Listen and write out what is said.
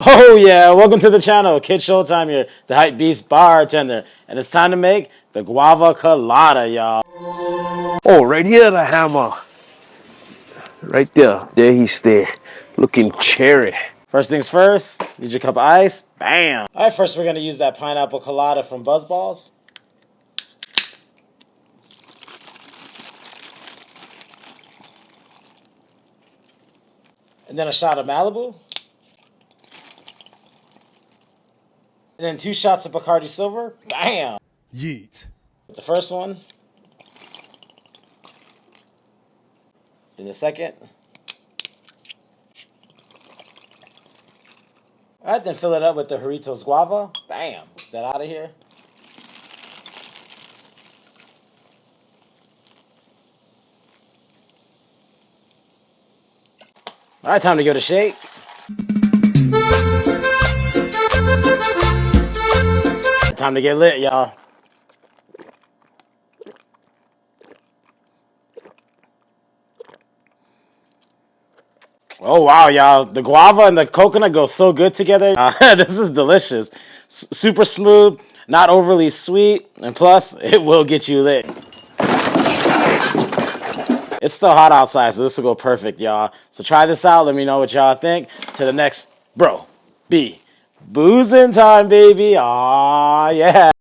Oh yeah, welcome to the channel. Kid Showtime here, the hype beast bartender, and it's time to make the Guava Colada, y'all. Oh, right here, the hammer. Right there. There he's there. Looking cherry. First things first, need your cup of ice. Bam! Alright, first we're gonna use that pineapple colada from BuzzBallz. And then a shot of Malibu. And then 2 shots of Bacardi Silver. Bam! Yeet. The first one. Then the second. Alright, then fill it up with the Jarritos Guava. Bam! Get that out of here. Alright, time to give it a shake. Time to get lit, y'all. Oh wow, y'all! The guava and the coconut go so good together. This is delicious. Super smooth, not overly sweet, and plus, it will get you lit. It's still hot outside, so this will go perfect, y'all. So try this out. Let me know what y'all think. To the next, bro, B, boozing time, baby. Aw, yeah.